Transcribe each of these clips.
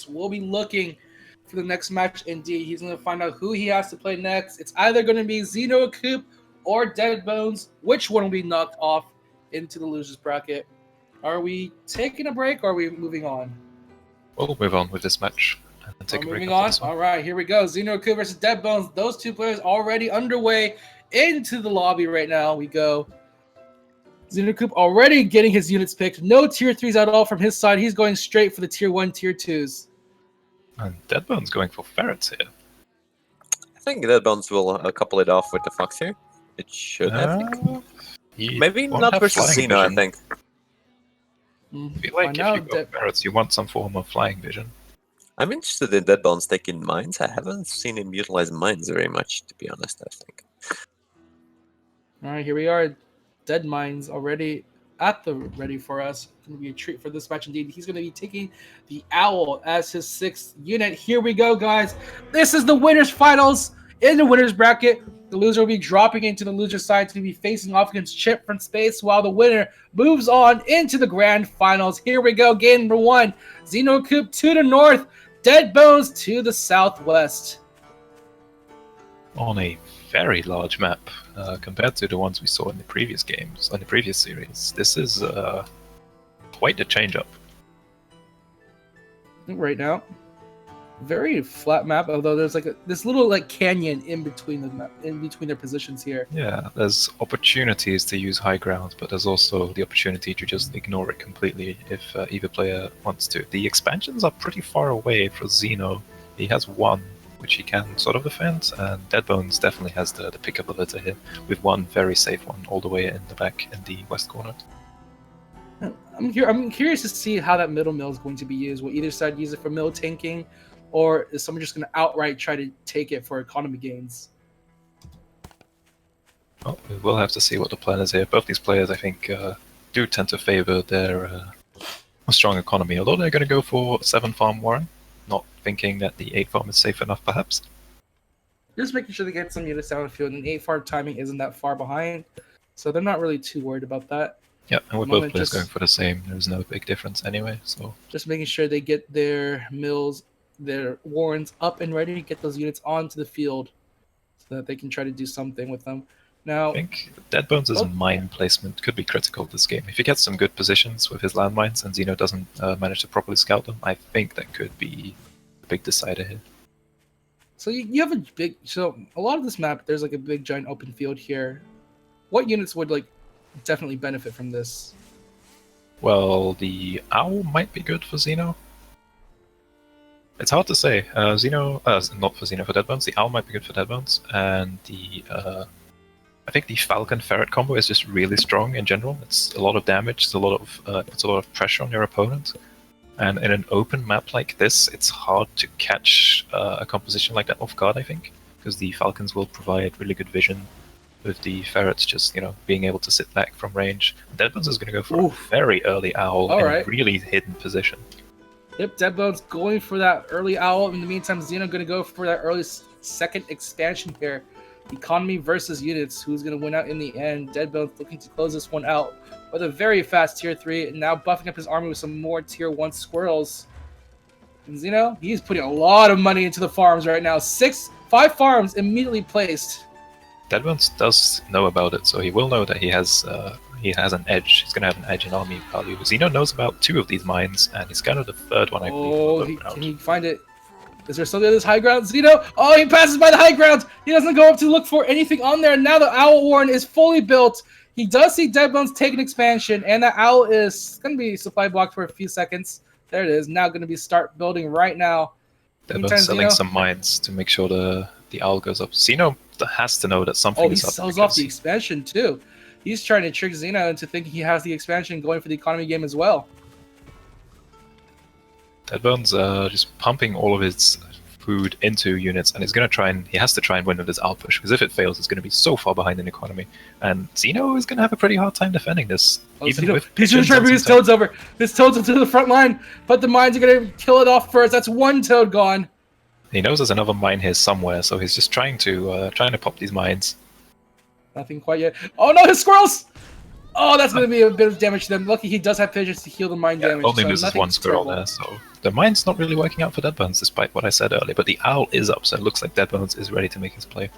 We'll be looking for the next match. Indeed, he's going to find out who he has to play next. It's either going to be ZenoAkoop or Deadbones. Which one will be knocked off into the losers bracket? Are we taking a break or are we moving on? We'll move on with this match and take a break. Moving on. All right, here we go. ZenoAkoop versus Deadbones. Those two players already underway into the lobby right now. We go. ZenoAkoop already getting his units picked. No tier 3s at all from his side. He's going straight for the tier 1, tier 2s. And Deadbones going for ferrets here. I think Deadbones will couple it off with the Fox here. It should, I think. Maybe not versus Zeno, I think. I feel like if you go ferrets, you want some form of flying vision. I'm interested in Deadbones taking mines. I haven't seen him utilize mines very much, to be honest, I think. All right, here we are. Dead Mines already at the ready for us. Going to be a treat for this match indeed. He's going to be taking the Owl as his 6th unit. Here we go, guys. This is the winners finals in the winners bracket. The loser will be dropping into the loser side to be facing off against Chip from Space, while the winner moves on into the grand finals. Here we go. Game number 1. ZenoAkoop to the north, Deadbones to the southwest. On a very large map compared to the ones we saw in the previous games, in the previous series. This is quite a change-up. Right now, very flat map. Although there's like this little canyon in between their positions here. Yeah, there's opportunities to use high ground, but there's also the opportunity to just ignore it completely if either player wants to. The expansions are pretty far away for Zeno. He has one which he can sort of defend, and Deadbones definitely has the pickup ability here, with one very safe one all the way in the back in the west corner. I'm curious to see how that middle mill is going to be used. Will either side use it for mill tanking, or is someone just going to outright try to take it for economy gains? Well, we will have to see what the plan is here. Both these players, I think, do tend to favor their strong economy, although they're going to go for 7-farm Warren, not thinking that the 8-farm is safe enough, perhaps. Just making sure they get some units down the field, and 8-farm timing isn't that far behind, so they're not really too worried about that. Yeah, and with both players going for the same, there's no big difference anyway. So just making sure they get their mills, their warrens up and ready to get those units onto the field, so that they can try to do something with them. Now, I think Deadbones' mine placement could be critical this game. If he gets some good positions with his landmines and Zeno doesn't manage to properly scout them, I think that could be a big decider here. So you have a lot of this map, there's like a big giant open field here. What units would definitely benefit from this? Well, the Owl might be good for Zeno. It's hard to say. Not for Zeno, for Deadbones. The Owl might be good for Deadbones, and I think the Falcon Ferret combo is just really strong in general. It's a lot of damage, it's a lot of pressure on your opponent. And in an open map like this, it's hard to catch a composition like that off guard, I think, because the Falcons will provide really good vision, with the Ferrets just, being able to sit back from range. Deadbones is going to go for a very early Owl in a really hidden position. Yep, Deadbones going for that early Owl. In the meantime, Zeno going to go for that early second expansion here. Economy versus units. Who's going to win out in the end? Deadbones looking to close this one out with a very fast tier 3, and now buffing up his army with some more tier 1 squirrels. And Zeno, he's putting a lot of money into the farms right now. 5 farms immediately placed. Deadbones does know about it, so he will know that he has an edge. He's going to have an edge in army value. Zeno knows about 2 of these mines, and he's kind of the 3rd one, I believe. Can he find it? Is there something on this high ground? Zeno! Oh, he passes by the high ground! He doesn't go up to look for anything on there. Now the Owl Warren is fully built. He does see Deadbones take an expansion, and the Owl is going to be supply blocked for a few seconds. There it is. Now going to be start building right now. Deadbones selling some mines to make sure the Owl goes up. Zeno has to know that something is up. He sells off the expansion too. He's trying to trick Zeno into thinking he has the expansion going for the economy game as well. Deadbones just pumping all of his food into units, and he has to try and win with his Owl push, because if it fails, it's going to be so far behind in economy. And Zeno is going to have a pretty hard time defending this. He's going to try to bring his toads over. His toads into the front line, but the mines are going to kill it off first. That's 1 toad gone. He knows there's another mine here somewhere, so he's just trying to pop these mines. Nothing quite yet. Oh no, his squirrels! Oh, that's going to be a bit of damage to them. Lucky he does have pigeons to heal the mine damage. Only so loses one squirrel there, so the mine's not really working out for Deadbones, despite what I said earlier. But the owl is up, so it looks like Deadbones is ready to make his play.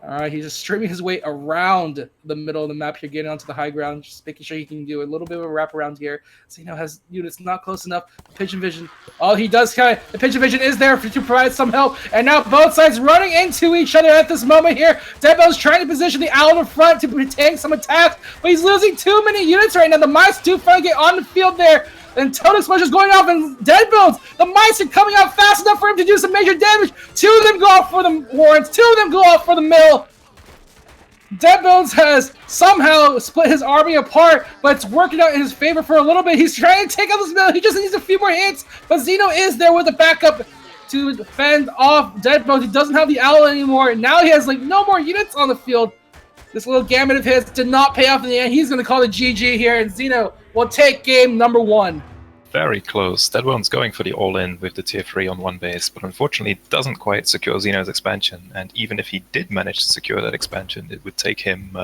Alright, he's just streaming his way around the middle of the map here, getting onto the high ground, just making sure he can do a little bit of a wraparound here. Zeno has units not close enough. Pigeon Vision. Oh, he does kind of. The Pigeon Vision is there to provide some help, and now both sides running into each other at this moment here. Deadbones trying to position the owl in front to tank some attacks, but he's losing too many units right now. The mice do finally get on the field there. And Toad Explosion is going off, and Deadbones, the mice are coming out fast enough for him to do some major damage. 2 of them go off for the warrants, 2 of them go off for the mill. Deadbones has somehow split his army apart, but it's working out in his favor for a little bit. He's trying to take out this mill. He just needs a few more hits, but Zeno is there with the backup to fend off Deadbones. He doesn't have the owl anymore, and now he has like no more units on the field. This little gamut of hits did not pay off in the end. He's going to call it GG here, and Zeno will take game number 1. Very close. Deadbones going for the all-in with the tier 3 on one base, but unfortunately doesn't quite secure Zeno's expansion. And even if he did manage to secure that expansion, it would take him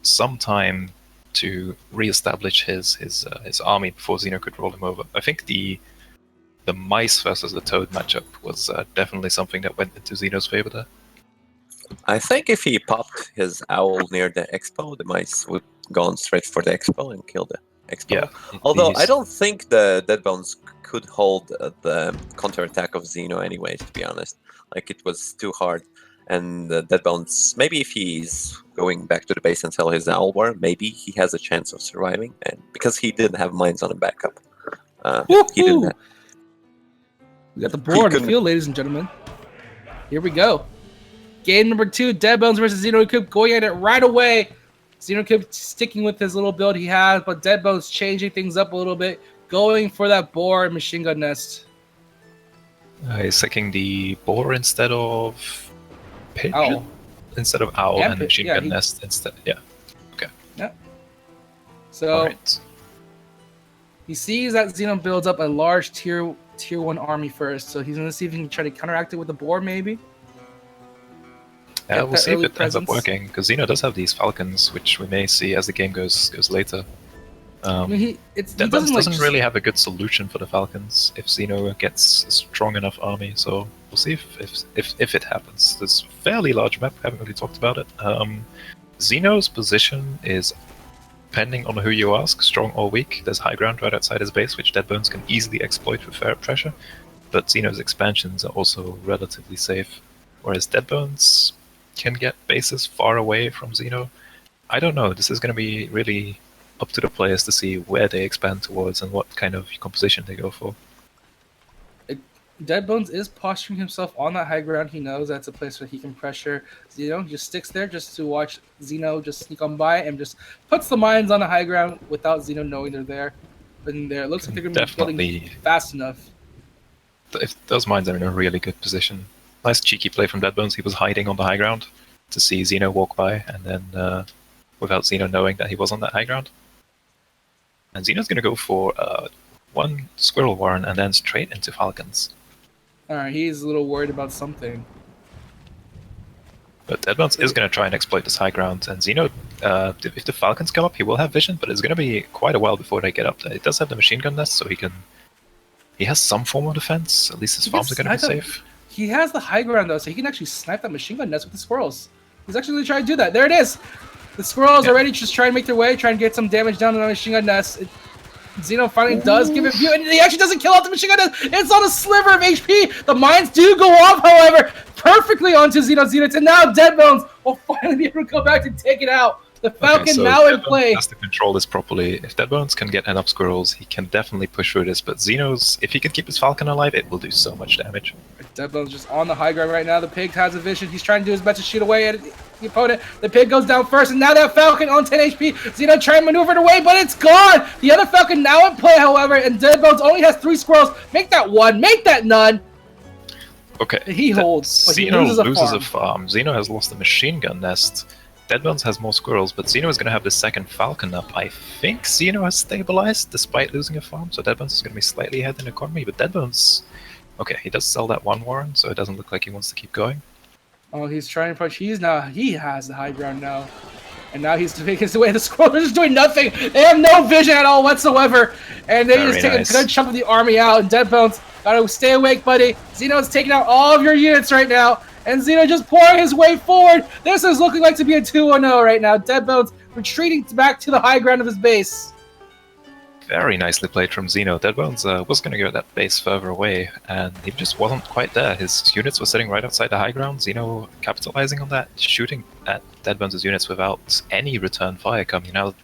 some time to re-establish his army before Zeno could roll him over. I think the mice versus the toad matchup was definitely something that went into Zeno's favor there. I think if he popped his owl near the expo, the mice would go on straight for the expo and kill the expo. Yeah, although I don't think the Deadbones could hold the counterattack of Zeno anyway, to be honest. Like, it was too hard. And the Deadbones, maybe if he's going back to the base until his owl war, maybe he has a chance of surviving. And because he didn't have mines on a backup. He didn't have... We got the board on the field, ladies and gentlemen. Here we go. Game number 2, Deadbones versus ZenoAkoop, going at it right away. ZenoAkoop sticking with his little build he has, but Deadbones changing things up a little bit, going for that boar and machine gun nest. He's taking the boar instead of pigeon? Owl. Instead of owl Yeah, and machine yeah, gun nest instead. Yeah. Okay. Yeah. So right. he sees that Zeno builds up a large tier 1 army first, so he's going to see if he can try to counteract it with the boar, maybe. Yeah, we'll see if it ends up working, because Zeno does have these falcons, which we may see as the game goes later. I mean, Deadbones doesn't really have a good solution for the falcons if Zeno gets a strong enough army, so we'll see if it happens. There's a fairly large map, haven't really talked about it. Zeno's position is, depending on who you ask, strong or weak. There's high ground right outside his base, which Deadbones can easily exploit with fair pressure, but Zeno's expansions are also relatively safe, whereas Deadbones can get bases far away from Zeno. I don't know, this is going to be really up to the players to see where they expand towards and what kind of composition they go for. Deadbones is posturing himself on that high ground. He knows that's a place where he can pressure Zeno. He just sticks there just to watch Zeno just sneak on by and just puts the mines on the high ground without Zeno knowing they're there. But there, it looks like they're going to be building fast enough. If those mines are in a really good position. Nice cheeky play from Deadbones. He was hiding on the high ground to see Zeno walk by, and then without Zeno knowing that he was on that high ground. And Zeno's going to go for 1 Squirrel Warren and then straight into Falcons. Alright, he's a little worried about something. But Deadbones is going to try and exploit this high ground, and Zeno, if the Falcons come up, he will have vision, but it's going to be quite a while before they get up there. It does have the machine gun nest, so he has some form of defense. At least his farms are going to be safe. He has the high ground, though, so he can actually snipe that machine gun nest with the squirrels. He's actually going to try to do that. There it is! The squirrels already just trying to make their way, trying to get some damage down on the machine gun nest. Zeno finally does give it view, and he actually doesn't kill off the machine gun nest. It's on a sliver of HP. The mines do go off, however, perfectly onto Zeno's units, and now Deadbones will finally be able to go back and take it out. The Falcon now in play. Has to control this properly. If Deadbones can get enough squirrels, he can definitely push through this. But Zeno's, if he can keep his Falcon alive, it will do so much damage. Deadbones just on the high ground right now. The pig has a vision. He's trying to do his best to shoot away at the opponent. The pig goes down first, and now that Falcon on 10 HP. Zeno trying to maneuver it away, but it's gone. The other Falcon now in play, however, and Deadbones only has 3 squirrels. Make that 1. Make that none. Okay. He holds, but Zeno he loses a farm. Zeno has lost the machine gun nest. Deadbones has more squirrels, but Zeno is going to have the second Falcon up. I think Zeno has stabilized despite losing a farm, so Deadbones is going to be slightly ahead in the economy, but Deadbones... Okay, he does sell that 1 Warren, so it doesn't look like he wants to keep going. Oh, he's trying to push. He has the high ground now. And now he's making his way to the squirrel. They're just doing nothing. They have no vision at all whatsoever. And they just take a good chunk of the army out. And Deadbones, gotta stay awake, buddy. Zeno's taking out all of your units right now. And Zeno just pouring his way forward. This is looking like to be a 2-0 right now. Deadbones retreating back to the high ground of his base. Very nicely played from Zeno. Deadbones was going to go that base further away, and he just wasn't quite there. His units were sitting right outside the high ground. Zeno capitalizing on that, shooting at Deadbones' units without any return fire coming out.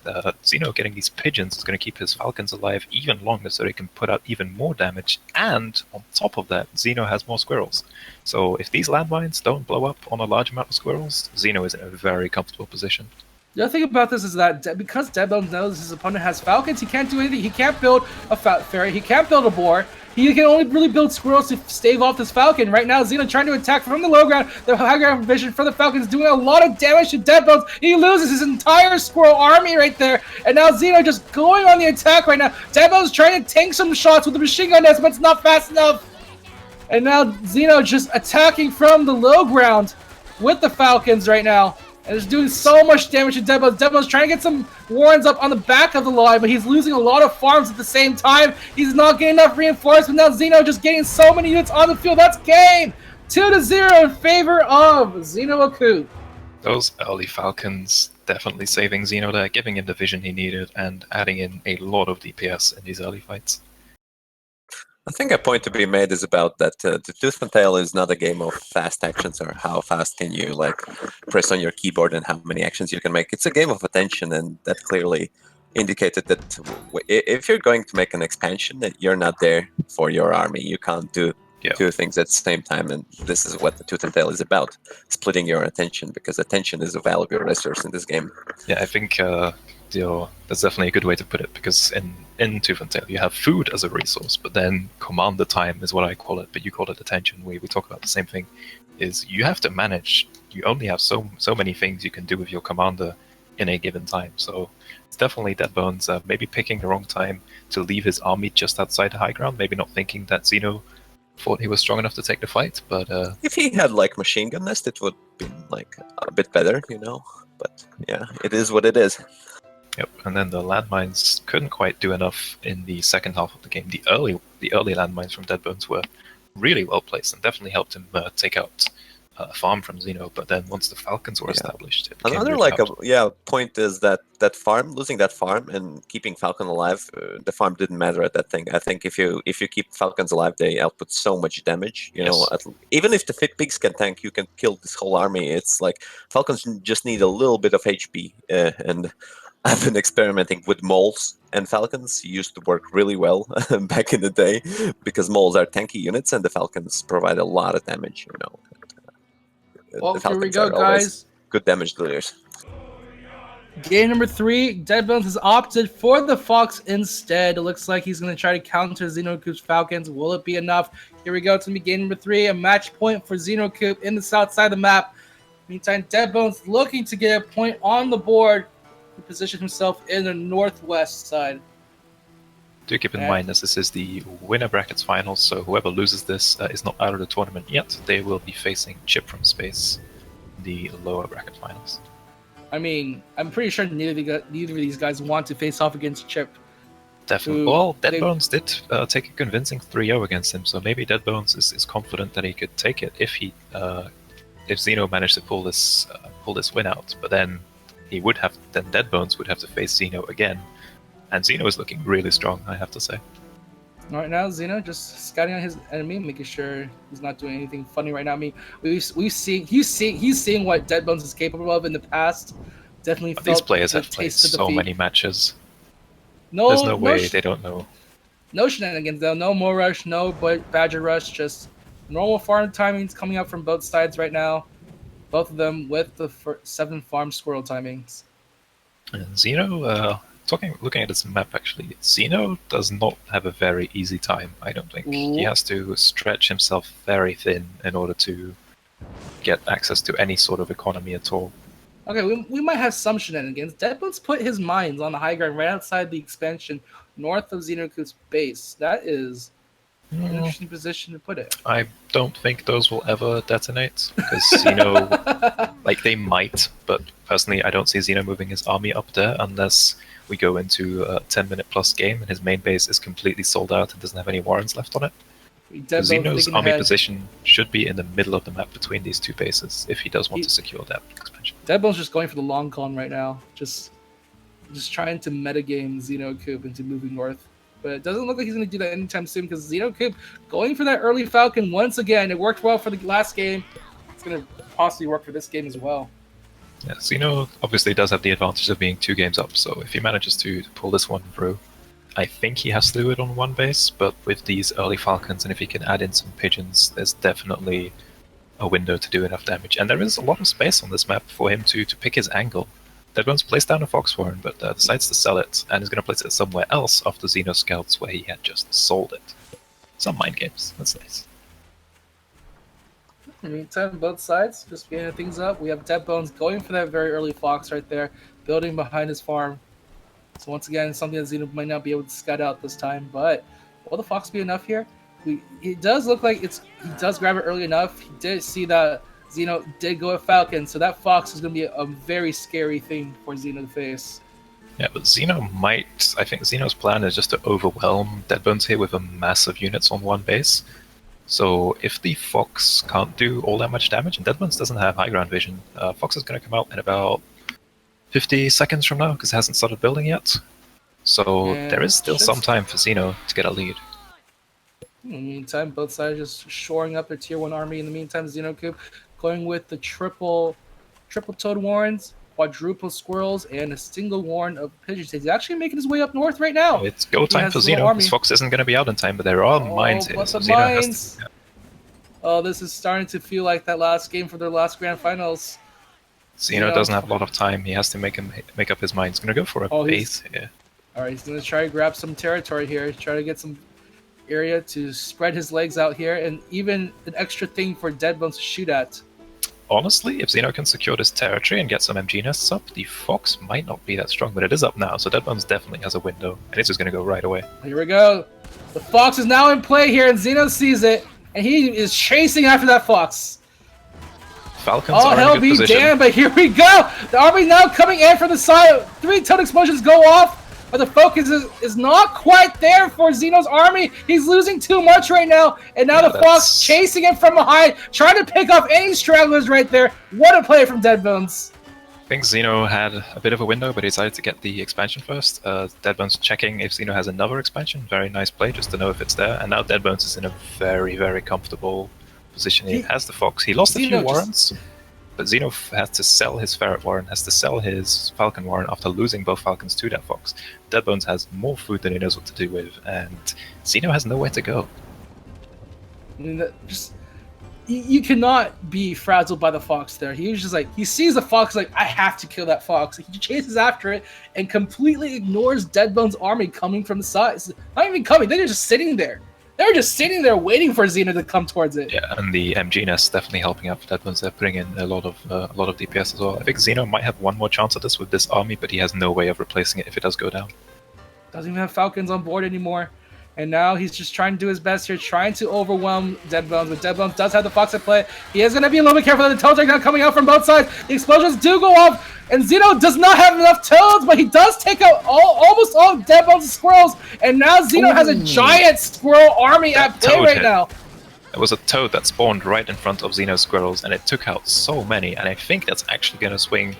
Zeno getting these pigeons is going to keep his falcons alive even longer so they can put out even more damage. And on top of that, Zeno has more squirrels. So if these landmines don't blow up on a large amount of squirrels, Zeno is in a very comfortable position. The other thing about this is that because Deadbones knows his opponent has falcons, he can't do anything. He can't build a ferret. He can't build a boar. He can only really build squirrels to stave off this falcon. Right now, Zeno trying to attack from the low ground. The high ground vision for the falcons doing a lot of damage to Deadbones. He loses his entire squirrel army right there. And now Zeno just going on the attack right now. Deadbones trying to tank some shots with the machine gun nest, but it's not fast enough. And now Zeno just attacking from the low ground with the falcons right now. And it's doing so much damage to Deadbones. Deadbones trying to get some warrens up on the back of the line, but he's losing a lot of farms at the same time. He's not getting enough reinforcement. Now Zeno just getting so many units on the field. That's game! 2-0 in favor of ZenoAkoop. Those early Falcons definitely saving Zeno there, giving him the vision he needed, and adding in a lot of DPS in these early fights. I think a point to be made is about that the Tooth and Tail is not a game of fast actions or how fast can you like press on your keyboard and how many actions you can make. It's a game of attention, and that clearly indicated that if you're going to make an expansion, that you're not there for your army. You can't do two things at the same time, and this is what the Tooth and Tail is about: splitting your attention, because attention is a valuable resource in this game. Yeah, I think that's definitely a good way to put it, because in Tooth and Tail you have food as a resource, but then commander time is what I call it, but you call it attention. We talk about the same thing. Is you have to manage. You only have so many things you can do with your commander in a given time. So it's definitely Deadbones maybe picking the wrong time to leave his army just outside the high ground. Maybe not thinking that Zeno thought he was strong enough to take the fight, but if he had like machine gun nest, it would be like a bit better, But yeah, it is what it is. Yep, and then the landmines couldn't quite do enough in the second half of the game. The early landmines from Deadbones were really well placed and definitely helped him take out a farm from Zeno. But then once the Falcons were established, it became another really point is that farm, losing that farm and keeping Falcon alive, the farm didn't matter at that thing. I think if you keep Falcons alive, they output so much damage. Even if the pigs can tank, you can kill this whole army. It's like Falcons just need a little bit of HP, and I've been experimenting with moles and falcons. Used to work really well back in the day, because moles are tanky units and the falcons provide a lot of damage. Well, here we go, guys. Good damage dealers. Game number 3, Deadbones has opted for the Fox instead. It looks like he's going to try to counter ZenoAkoop's Falcons. Will it be enough? Here we go. It's going to be game number 3, a match point for ZenoAkoop in the south side of the map. Meantime, Deadbones looking to get a point on the board to position himself in the northwest side. Do keep in mind that this is the winner brackets finals, so whoever loses this is not out of the tournament yet. They will be facing Chip from Space in the lower bracket finals. I mean, I'm pretty sure neither of these guys want to face off against Chip. Definitely. Well, Deadbones did take a convincing 3-0 against him, so maybe Deadbones is confident that he could take it if Zeno managed to pull this win out. But then Deadbones would have to face Zeno again. And Zeno is looking really strong, I have to say. Right now, Zeno just scouting on his enemy, making sure he's not doing anything funny right now. I mean, he's seeing what Deadbones is capable of in the past. Definitely felt these players have played so many matches. There's no way they don't know. No shenanigans though. No more rush. No Badger rush. Just normal farm timings coming up from both sides right now. Both of them with the 7 farm squirrel timings. And Zeno, looking at this map, actually, Zeno does not have a very easy time, I don't think. He has to stretch himself very thin in order to get access to any sort of economy at all. Okay, we might have some shenanigans. Deadbones put his mines on the high ground right outside the expansion, north of ZenoAkoop's base. That is An interesting position to put it. I don't think those will ever detonate because Zeno, like they might, but personally, I don't see Zeno moving his army up there unless we go into a 10-minute plus game and his main base is completely sold out and doesn't have any warrens left on it. Zeno's army position should be in the middle of the map between these two bases if he does want to secure that expansion. Deadbone's just going for the long con right now, just trying to metagame ZenoAkoop into moving north. But it doesn't look like he's going to do that anytime soon because ZenoAkoop going for that early Falcon once again. It worked well for the last game. It's going to possibly work for this game as well. Yeah, Zeno obviously does have the advantage of being 2 games up, so if he manages to pull this one through, I think he has to do it on one base, but with these early Falcons and if he can add in some pigeons, there's definitely a window to do enough damage. And there is a lot of space on this map for him to pick his angle. Deadbones placed down a Fox Warren, but decides to sell it, and is going to place it somewhere else after Zeno scouts where he had just sold it. Some mind games, that's nice. In the meantime, both sides just getting things up. We have Deadbones going for that very early Fox right there, building behind his farm. So once again, something that Zeno might not be able to scout out this time, but will the Fox be enough here? It does look like he does grab it early enough. He did see that Zeno did go with Falcon, so that Fox is going to be a very scary thing for Zeno to face. Yeah, but I think Zeno's plan is just to overwhelm Deadbones here with a massive units on one base. So if the Fox can't do all that much damage, and Deadbones doesn't have high ground vision, Fox is going to come out in about 50 seconds from now because it hasn't started building yet. So there is still some time for Zeno to get a lead. In the meantime, both sides just shoring up their tier 1 army. In the meantime, ZenoAkoop going with the triple toad warrens, quadruple squirrels, and a single warren of pigeons. He's actually making his way up north right now. It's go time for Zeno. His Fox isn't going to be out in time, but there are mines here. So Zeno has to, Oh, this is starting to feel like that last game for their last grand finals. Zeno doesn't have a lot of time. He has to make up his mind. He's going to go for a base here. All right, he's going to try to grab some territory here, try to get some area to spread his legs out here, and even an extra thing for Deadbones to shoot at. Honestly, if Zeno can secure this territory and get some MG nests up, the Fox might not be that strong, but it is up now, so Deadbones definitely has a window, and it's just going to go right away. Here we go. The Fox is now in play here, and Zeno sees it, and he is chasing after that Fox. Falcons are in a good position. Damn, but here we go. The army now coming in from the side. 3 toad explosions go off, but the focus is not quite there for Zeno's army. He's losing too much right now, and now the Fox chasing him from behind, trying to pick off any stragglers right there. What a play from Deadbones. I think Zeno had a bit of a window, but he decided to get the expansion first. Deadbones checking if Zeno has another expansion. Very nice play, just to know if it's there. And now Deadbones is in a very, very comfortable position. He has the Fox. He lost a few warrens, but Zeno has to sell his Ferret Warren, has to sell his Falcon Warren after losing both Falcons to that Fox. Deadbones has more food than he knows what to do with, and Zeno has nowhere to go. I mean, you cannot be frazzled by the Fox there. He was just like, he sees the Fox like, I have to kill that Fox. He chases after it and completely ignores Deadbones' army coming from the side. It's not even coming, they're just sitting there. They're just sitting there waiting for Zeno to come towards it. Yeah, and the MG nest definitely helping out for Deadbones. They're putting in a lot of DPS as well. I think Zeno might have one more chance at this with this army, but he has no way of replacing it if it does go down. Doesn't even have Falcons on board anymore. And now he's just trying to do his best here, trying to overwhelm Deadbones. But Deadbones does have the Fox at play. He is going to be a little bit careful. The toads are now coming out from both sides. The explosions do go off. And Zeno does not have enough toads, but he does take out almost all of Deadbones' squirrels. And now Zeno has a giant squirrel army at play right now. There was a toad that spawned right in front of Zeno's squirrels, and it took out so many. And I think that's actually going to swing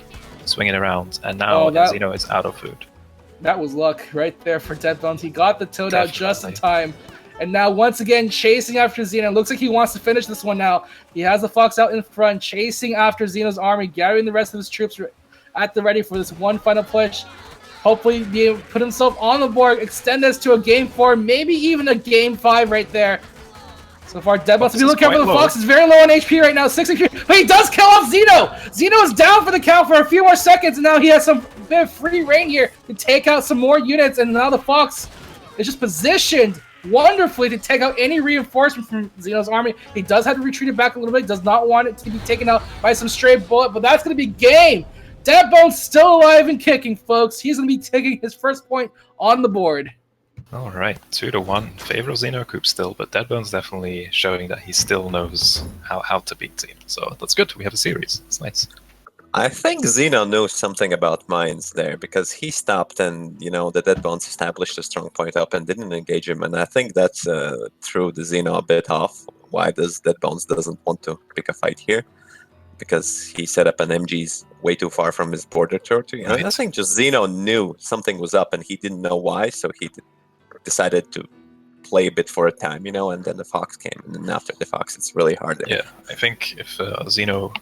it around. And now Zeno is out of food. That was luck right there for Deadbones. He got the toad out just in time. And now once again chasing after Zeno. Looks like he wants to finish this one now. He has the Fox out in front, chasing after Zeno's army, gathering the rest of his troops at the ready for this one final push. Hopefully be able to put himself on the board, extend this to a game 4, maybe even a game 5 right there. So far, Deadbones, if you look careful, the Fox is very low on HP right now, 6 HP, but he does kill off Zeno! Zeno is down for the count for a few more seconds, and now he has some bit of free reign here to take out some more units, and now the Fox is just positioned wonderfully to take out any reinforcement from Zeno's army. He does have to retreat it back a little bit, does not want it to be taken out by some stray bullet, but that's going to be game! Deadbones still alive and kicking, folks. He's going to be taking his first point on the board. All right, 2-1 in favor of ZenoAkoop still, but Deadbones definitely showing that he still knows how to beat Zeno. So that's good. We have a series. It's nice. I think Zeno knows something about mines there because he stopped and, the Deadbones established a strong point up and didn't engage him. And I think that's threw the Zeno a bit off. Why does Deadbones doesn't want to pick a fight here? Because he set up an MG's way too far from his border territory. And I Right. think just Zeno knew something was up and he didn't know why, so he decided to play a bit for a time, and then the Fox came. And then after the Fox, it's really hard there. Yeah, I think if Zeno...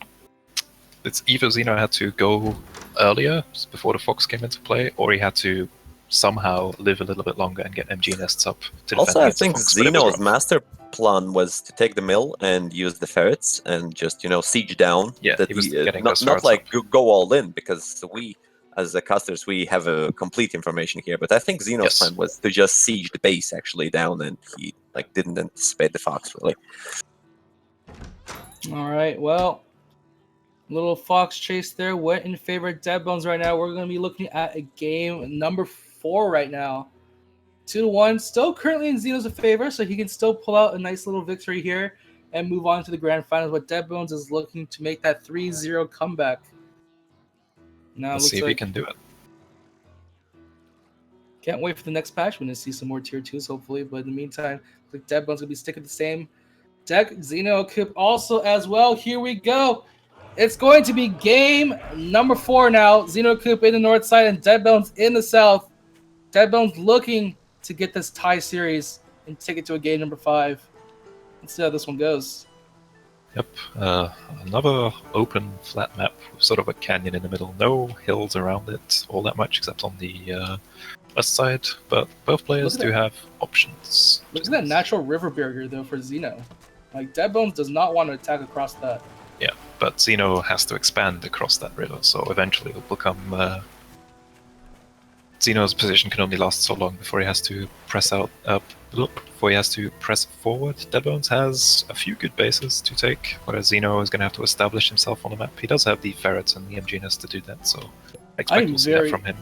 It's either Zeno had to go earlier, before the Fox came into play, or he had to somehow live a little bit longer and get MG nests up to defend Also, I against the think Fox, but it was Zeno's rough. master plan was to take the mill and use the ferrets and just, siege down. Yeah, he was getting not those not ferrets like up. go all in, because we, as the casters, we have a complete information here. But I think Zeno's Yes. plan was to just siege the base actually down, and he didn't anticipate the Fox really. All right, well, little Fox chase there went in favor of Deadbones right now. We're going to be looking at a game number 4 right now. 2-1, still currently in Zeno's favor, so he can still pull out a nice little victory here and move on to the grand finals. But Deadbones is looking to make that 3-0 comeback. Now Let's looks see if like he can do it. can't wait for the next patch. We're going to see some more tier 2s hopefully. But in the meantime, looks like Deadbones going to be sticking with the same deck. ZenoAkoop also as well. Here we go. It's going to be game number 4 now. ZenoAkoop in the north side and Deadbones in the south. Deadbones looking to get this tie series and take it to a game number 5. Let's see how this one goes. Yep, another open flat map with sort of a canyon in the middle. No hills around it all that much, except on the west side. But both players do have options. Look at that natural river barrier though for Zeno. Like Deadbones does not want to attack across that. Yeah, but Zeno has to expand across that river, so eventually it'll become... Zeno's position can only last so long before he has to press out before he has to press forward. Deadbones has a few good bases to take, whereas Zeno is going to have to establish himself on the map. He does have the ferrets and the MGNS to do that, so I expect we'll see that from him.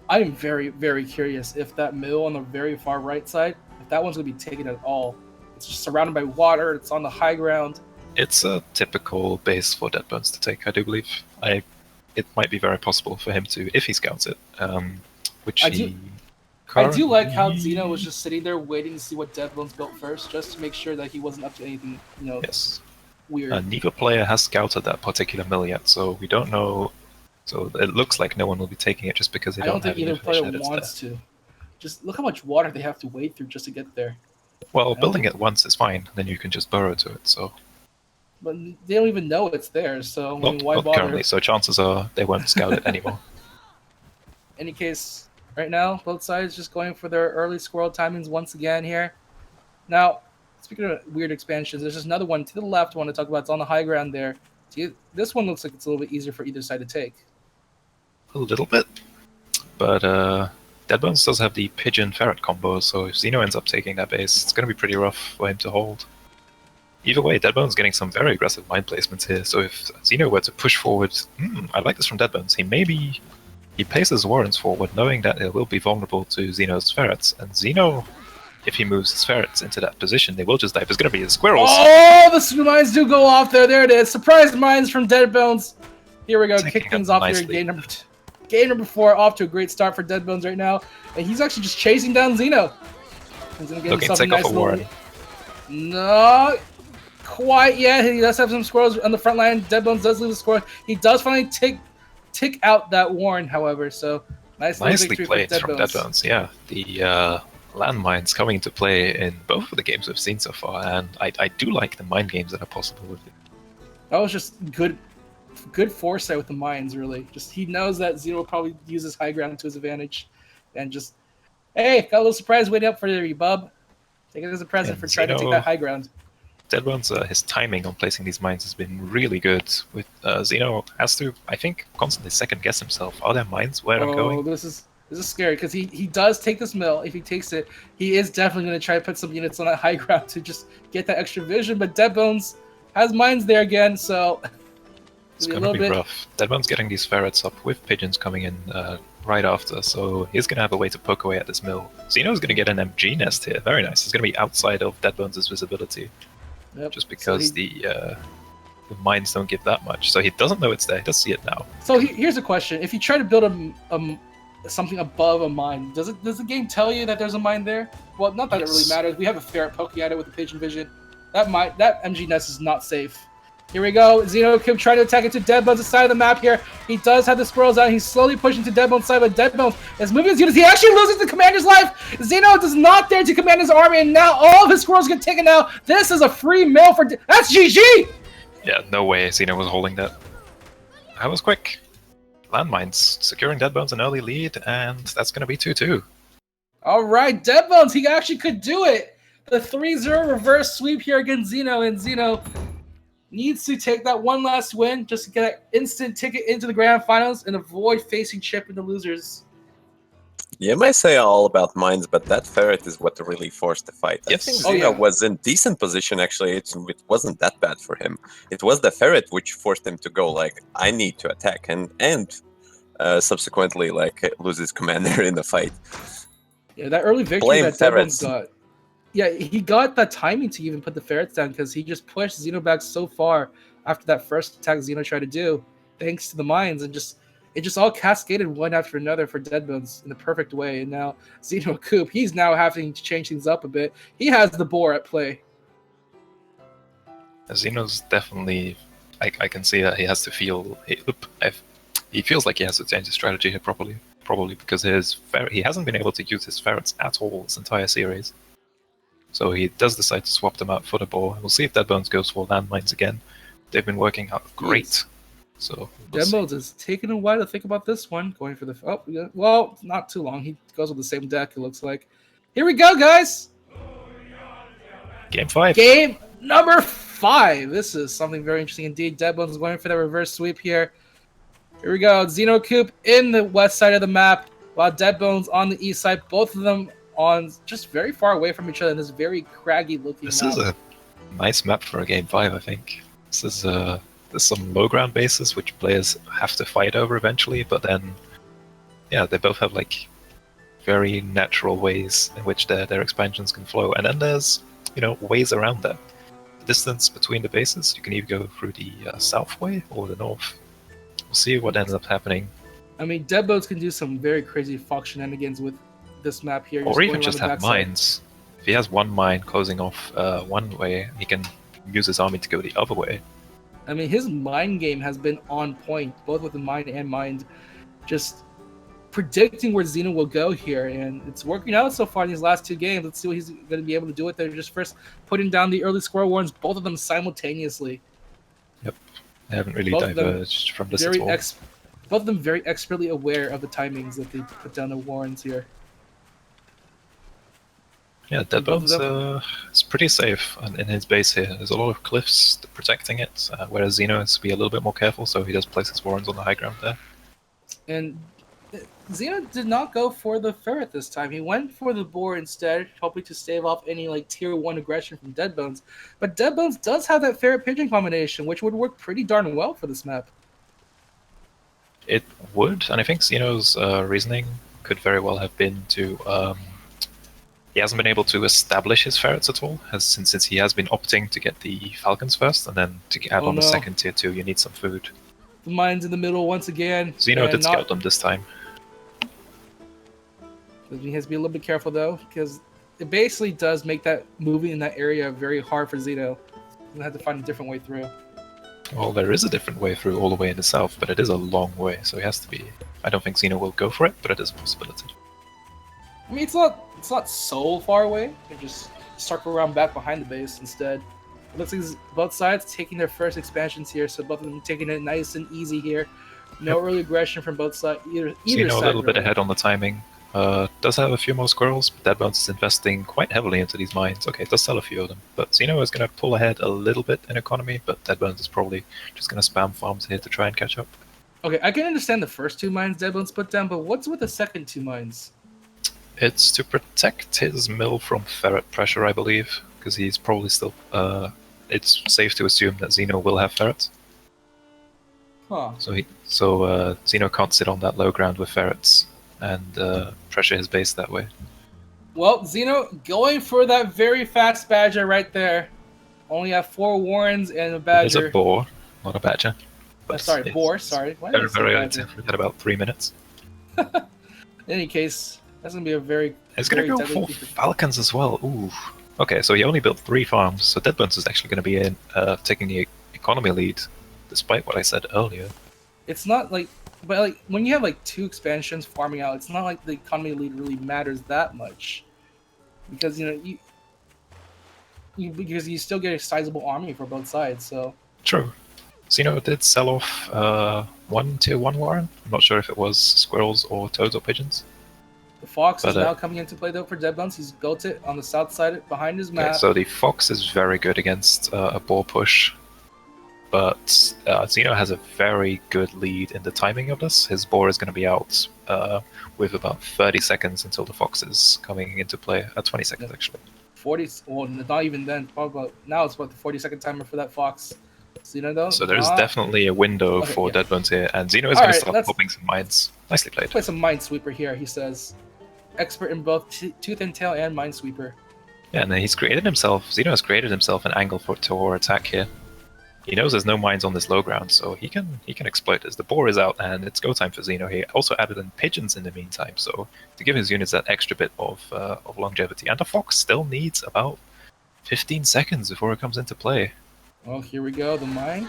I'm very, very curious if that mill on the very far right side, if that one's going to be taken at all. It's just surrounded by water, it's on the high ground. It's a typical base for Deadbones to take, I do believe. It might be very possible for him to, if he scouts it, which I do like how Zeno was just sitting there waiting to see what Deadbones built first, just to make sure that he wasn't up to anything, yes. weird. Neither player has scouted that particular mill yet, so we don't know. So it looks like no one will be taking it just because they don't have think either player that wants to. Just look how much water they have to wade through just to get there. Well, building it once is fine, then you can just burrow to it, so... But they don't even know it's there, so I mean, why not bother? currently, so chances are they won't scout it anymore. Any case, right now, both sides just going for their early squirrel timings once again here. Now, speaking of weird expansions, there's just another one to the left I want to talk about. It's on the high ground there. This one looks like it's a little bit easier for either side to take. A little bit, but Deadbones does have the pigeon ferret combo, so if Zeno ends up taking that base, it's going to be pretty rough for him to hold. Either way, Deadbones getting some very aggressive mine placements here, so if Zeno were to push forward, I like this from Deadbones, he paces warrens forward, knowing that it will be vulnerable to Zeno's ferrets, and Zeno, if he moves his ferrets into that position, they will just die. There's going to be the squirrels. Oh, the mines do go off there. There it is. Surprise mines from Deadbones. Here we go. Kick things off here. Game number 4, off to a great start for Deadbones right now, and he's actually just chasing down Zeno. He's going to get himself a nice little... Warren. No, quite yet. He does have some squirrels on the front line. Deadbones does lose the squirrel. He does finally tick out that Warren, however. So nicely played from Deadbones. Yeah, the landmines coming into play in both of the games we've seen so far, and I do like the mine games that are possible with it. That was just good foresight with the mines, really. Just he knows that Zeno will probably use his high ground to his advantage, and just, hey, got a little surprise waiting up for you, bub. Take it as a present for trying to take that high ground. Deadbones, his timing on placing these mines has been really good. With Zeno has to, I think, constantly second guess himself. Are there mines where I'm going? This is scary because he does take this mill. If he takes it, he is definitely going to try to put some units on that high ground to just get that extra vision. But Deadbones has mines there again, so it's going to be rough. Deadbones getting these ferrets up with pigeons coming in right after, so he's going to have a way to poke away at this mill. Zeno's going to get an MG nest here. Very nice. It's going to be outside of Deadbones' visibility, Yep. just because the mines don't give that much. So he doesn't know it's there. He does see it now. So here's a question: if you try to build something above a mine, does the game tell you that there's a mine there? Well, not that it really Yes. matters. We have a ferret poking at it with the pigeon vision. That MG nest is not safe. Here we go. ZenoAkoop trying to attack into Deadbones' side of the map here. He does have the squirrels out. He's slowly pushing to Deadbones' side, but Deadbones is moving his units. He actually loses the commander's life. Zeno does not dare to command his army, and now all of his squirrels get taken out. This is a free mill for... That's GG! Yeah, no way Zeno was holding that. That was quick. Landmines securing Deadbones an early lead, and that's going to be 2-2. All right, Deadbones, he actually could do it. The 3-0 reverse sweep here against Zeno, and Zeno needs to take that one last win just to get an instant ticket into the grand finals and avoid facing Chip in the losers. You may say all about mines, but that ferret is what really forced the fight. Yes. I think Oh, Zeno yeah. was in decent position, actually. It wasn't that bad for him. It was the ferret which forced him to go, like, I need to attack, and subsequently, like, lose his commander in the fight. Yeah, that early victory Blame that ferrets. Deadbones got. Yeah, he got the timing to even put the ferrets down because he just pushed Zeno back so far after that first attack Zeno tried to do, thanks to the mines, and it just all cascaded one after another for Deadbones in the perfect way. And now ZenoAkoop, he's now having to change things up a bit. He has the boar at play. Zeno's definitely... I can see that he has to feel... He feels like he has to change his strategy here probably because he hasn't been able to use his ferrets at all this entire series. So he does decide to swap them out for the boar. We'll see if Deadbones goes for landmines again. They've been working out great. Yes. So we'll see. Deadbones is taking a while to think about this one. Going for the... Oh, yeah, well, not too long. He goes with the same deck, it looks like. Here we go, guys! Game 5. Game number 5. This is something very interesting indeed. Deadbones is going for the reverse sweep here. Here we go. ZenoAkoop in the west side of the map, while Deadbones on the east side. Both of them on just very far away from each other in this very craggy looking This map. is a nice map for a game 5, I think. This is there's some low ground bases which players have to fight over eventually, but then yeah, they both have like very natural ways in which their expansions can flow, and then there's ways around that. The distance between the bases, you can either go through the south way or the north. We'll see what ends up happening. I mean, Deadbones can do some very crazy fox shenanigans with this map here. Or going even around just the have backside. mines. If he has one mine closing off one way, he can use his army to go the other way. I mean, his mind game has been on point, both with the mind and mind. Just predicting where Zeno will go here, and it's working out so far in these last 2 games. Let's see what he's going to be able to do with it. Just first putting down the early squirrel warns, both of them simultaneously. They haven't really Both of them diverged from this at Very all. both of them very expertly aware of the timings that they put down the warns here. Yeah, both of Deadbones is pretty safe in his base here. There's a lot of cliffs protecting it, whereas Zeno has to be a little bit more careful, so he does place his warrens on the high ground there. And Zeno did not go for the ferret this time. He went for the boar instead, hoping to stave off any like tier 1 aggression from Deadbones. But Deadbones does have that ferret pigeon combination, which would work pretty darn well for this map. It would, and I think Zeno's reasoning could very well have been to... he hasn't been able to establish his ferrets at all, since he has been opting to get the falcons first, and then to add on the second tier 2, you need some food. The mines in the middle once again. Zeno and did scout them this time. He has to be a little bit careful though, because it basically does make that moving in that area very hard for Zeno. He'll have to find a different way through. Well, there is a different way through all the way in the south, but it is a long way, so he has to be... I don't think Zeno will go for it, but it is a possibility. I mean, it's not so far away. You can just circle around back behind the base instead. It looks like both sides taking their first expansions here, so both of them taking it nice and easy here. No early aggression from both sides. Either Zeno side. a little bit really. ahead on the timing. Does have a few more squirrels, but Deadbones is investing quite heavily into these mines. Okay, it does sell a few of them, but Zeno is going to pull ahead a little bit in economy, but Deadbones is probably just going to spam farms here to try and catch up. Okay, I can understand the first 2 mines Deadbones put down, but what's with the second 2 mines? It's to protect his mill from ferret pressure, I believe, because he's probably still... it's safe to assume that Zeno will have ferrets. Huh. So Zeno can't sit on that low ground with ferrets. and pressure his base that way. Well, Zeno going for that very fast badger right there. Only have 4 warrens and a There's a badger. boar, not a badger. Sorry, boar. Sorry. Why did I Very, say very badger? active. We've had about 3 minutes. In any case, that's gonna be a very. It's going to go deadly for feature. falcons as well. Ooh. Okay, so he only built 3 farms, so Deadbones is actually going to be in taking the economy lead, despite what I said earlier. It's not like, but like when you have like 2 expansions farming out, it's not like the economy lead really matters that much, because because you still get a sizable army for both sides. So True. Zeno did sell off 1 tier 1 warren. I'm not sure if it was squirrels or toads or pigeons. the fox is But, now coming into play though for Deadbones. He's built it on the south side behind his map. Okay, so the fox is very good against a boar push, but Zeno has a very good lead in the timing of this. His boar is going to be out with about 30 seconds until the fox is coming into play. 20 seconds actually. 40. Well, not even then. Probably about, now it's what the 40-second timer for that fox. Zeno though. So there's definitely a window Okay, for yeah. Deadbones here, and Zeno is All going to right, start let's- popping some mines. Nicely played. Play some Minesweeper here. He says, expert in both Tooth and Tail and Minesweeper. Yeah, and then he's created himself. Zeno has created himself an angle for Tor attack here. He knows there's no mines on this low ground, so he can exploit this. The boar is out, and it's go time for Zeno. He also added in pigeons in the meantime, so to give his units that extra bit of longevity. And the fox still needs about 15 seconds before it comes into play. Well, here we go. The mine.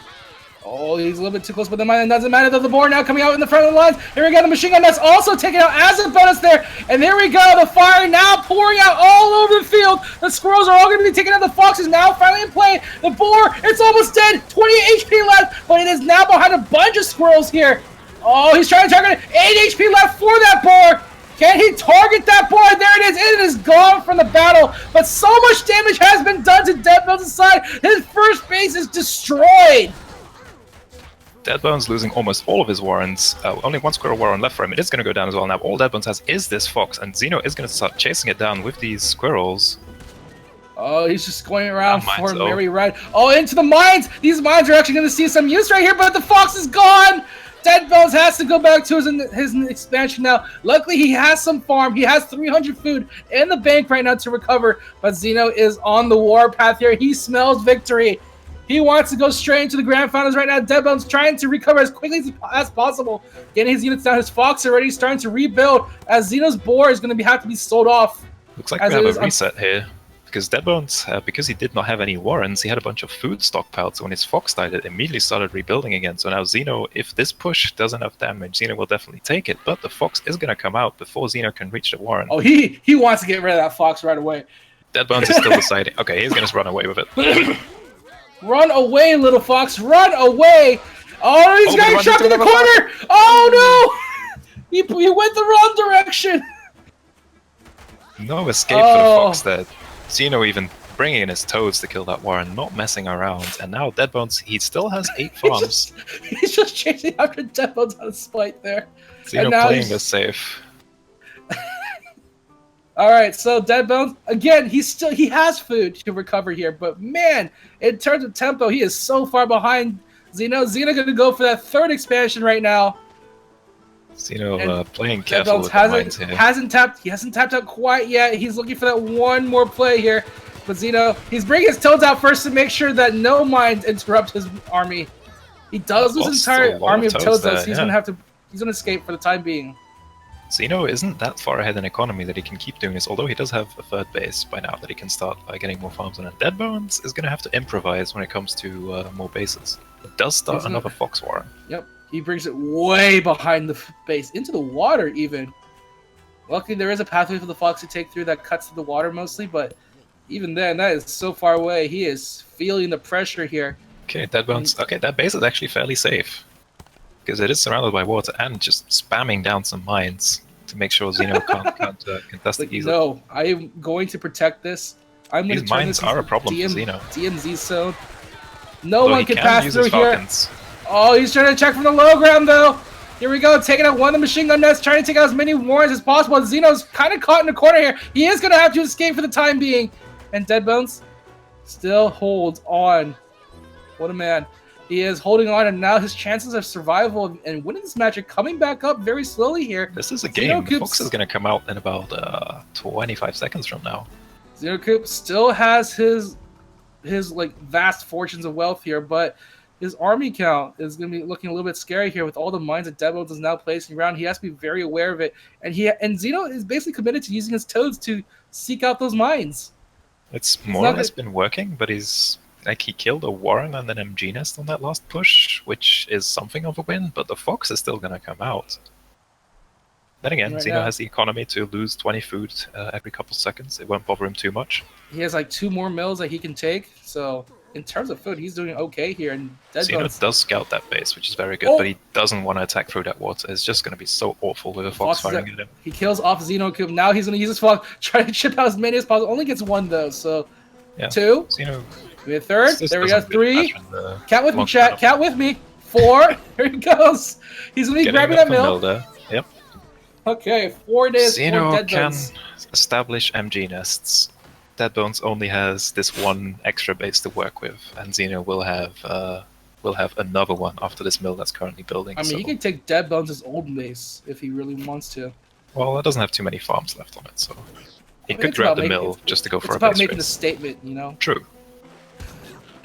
Oh, he's a little bit too close, but the mine doesn't matter though. The boar now coming out in the front of the lines. Here we go. The machine gun that's also taken out as a bonus there. And there we go. The fire now pouring out all over the field. The squirrels are all going to be taken out. The fox is now finally in play. The boar, it's almost dead. 28 HP left, but it is now behind a bunch of squirrels here. Oh, he's trying to target it. 8 HP left for that boar. Can he target that boar? There it is. It is gone from the battle. But so much damage has been done to Deadbones' side. His first base is destroyed. Deadbones losing almost all of his warrens. Only 1 squirrel warren left for him. It is going to go down as well. Now all Deadbones has is this fox, and Zeno is going to start chasing it down with these squirrels. Oh, he's just going around Mines, for a though. merry ride. Oh, into the mines! These mines are actually going to see some use right here, but the fox is gone! Deadbones has to go back to his expansion now. Luckily, he has some farm. He has 300 food in the bank right now to recover, but Zeno is on the warpath here. He smells victory. He wants to go straight into the grand finals right now. Deadbones trying to recover as quickly as possible, getting his units down. His fox already starting to rebuild, as Zeno's boar is going to have to be sold off. Looks like As we it have is a reset here. Because Deadbones, because he did not have any warrens, he had a bunch of food stockpiled, so when his fox died, it immediately started rebuilding again. So now Zeno, if this push does enough damage, Zeno will definitely take it, but the fox is going to come out before Zeno can reach the warren. Oh, he wants to get rid of that fox right away. Deadbones is still deciding. Okay, he's going to run away with it. Run away, little fox! Run away! Oh, he's getting run shot into in the another corner! Oh no! He went the wrong direction. No escape for the fox there. Zeno even bringing in his toads to kill that warren, not messing around. And now Deadbones, he still has 8 farms. He's just chasing after Deadbones out of spite there. Zeno now playing he's- this safe. All right, so Deadbones again. He has food to recover here, but man, in terms of tempo, he is so far behind Zeno. Zeno going to go for that 3rd expansion right now. Zeno playing careful Deadbones with the mines here. He hasn't tapped out quite yet. He's looking for that one more play here. But Zeno, he's bringing his toads out first to make sure that no mines interrupt his army. He does lose his Lost a entire lot army of of toads toads, though, there, so he's yeah. gonna escape for the time being. Zeno isn't that far ahead in economy that he can keep doing this, although he does have a 3rd base by now that he can start getting more farms on. And Deadbones is going to have to improvise when it comes to more bases. It does start He's gonna- another fox warren. Yep, he brings it way behind the base, into the water even. Luckily, there is a pathway for the fox to take through that cuts through the water mostly, but even then, that is so far away. He is feeling the pressure here. Okay, Deadbones. Okay, that base is actually fairly safe. Because it is surrounded by water and just spamming down some mines to make sure Zeno can't contest Like, it easily. no, I am going to protect this. I'm going These to turn mines this are a into problem for Zeno. DMZ zone. No Although one he can can pass use through his here. falcons. Oh, he's trying to check from the low ground, though. Here we go, taking out one of the machine gun nests, trying to take out as many warrens as possible. Zeno's kind of caught in a corner here. He is going to have to escape for the time being. And Deadbones still holds on. What a man. He is holding on, and now his chances of survival and winning this match are coming back up very slowly here. This is a game. ZenoAkoop's- Fox is going to come out in about 25 seconds from now. ZenoAkoop still has his like vast fortunes of wealth here, but his army count is going to be looking a little bit scary here with all the mines that Deadbones is now placing around. He has to be very aware of it, and Zeno is basically committed to using his toads to seek out those mines. It's more or less been working, but he killed a Warren and an MG Nest on that last push, which is something of a win, but the Fox is still going to come out. Then again, Right Zeno now. has the economy to lose 20 food every couple seconds. It won't bother him too much. He has like 2 more mills that he can take, so in terms of food, he's doing okay here. And Zeno Deadbones, does scout that base, which is very good, Oh! but he doesn't want to attack through that water. It's just going to be so awful with a Fox Fox is firing at him. he kills off ZenoAkoop. Now he's going to use his Fox, try to chip out as many as possible. Only gets 1 though, so Yeah. 2. Zeno, We have 3rd. this There we go. doesn't really 3. matter in the Count with me, long chat. term. Count with me. 4. Here he goes. He's going to be Getting grabbing up that a mill. there. Yep. Okay, 4 days, 4 Zeno dead can bones. establish MG nests. Deadbones only has this 1 extra base to work with, and Zeno will have another one after this mill that's currently building. I mean, so. he can take Dead Bones' old base if he really wants to. Well, it doesn't have too many farms left on it, so he could It's grab about the making- mill just to go It's for a about base making a race. statement, you know? True.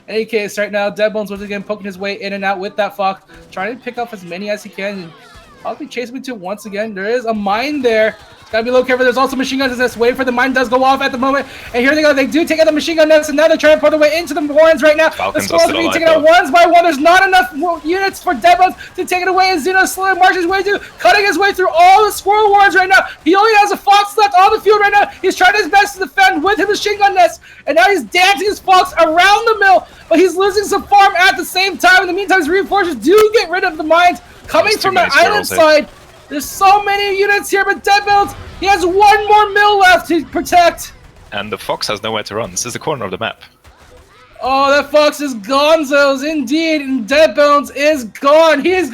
In any case, right now, Deadbones once again poking his way in and out with that Fox, trying to pick up as many as he can, and possibly chasing me to once again. There is a mine there. Gotta be a little careful. There's also machine guns that's waiting for the mine does go off at the moment. And here they go. They do take out the machine gun nest, and now they're trying to put their way into the Warrens right now. Falcons the are squirrels still are being alive, taken out though. ones by one. There's not enough units for Deadbones to take it away, and Zeno slowly marches his way through, cutting his way through all the squirrel Warrens right now. He only has a Fox left on the field right now. He's trying his best to defend with his machine gun nest, and now he's dancing his Fox around the mill, but he's losing some farm at the same time. In the meantime, his reinforcements do get rid of the mines coming There's too from the many island squirrels there. side. There's so many units here, but Deadbones, he has 1 more mill left to protect. And the Fox has nowhere to run. This is the corner of the map. Oh, that Fox is gonzos indeed, and Deadbones is gone. He is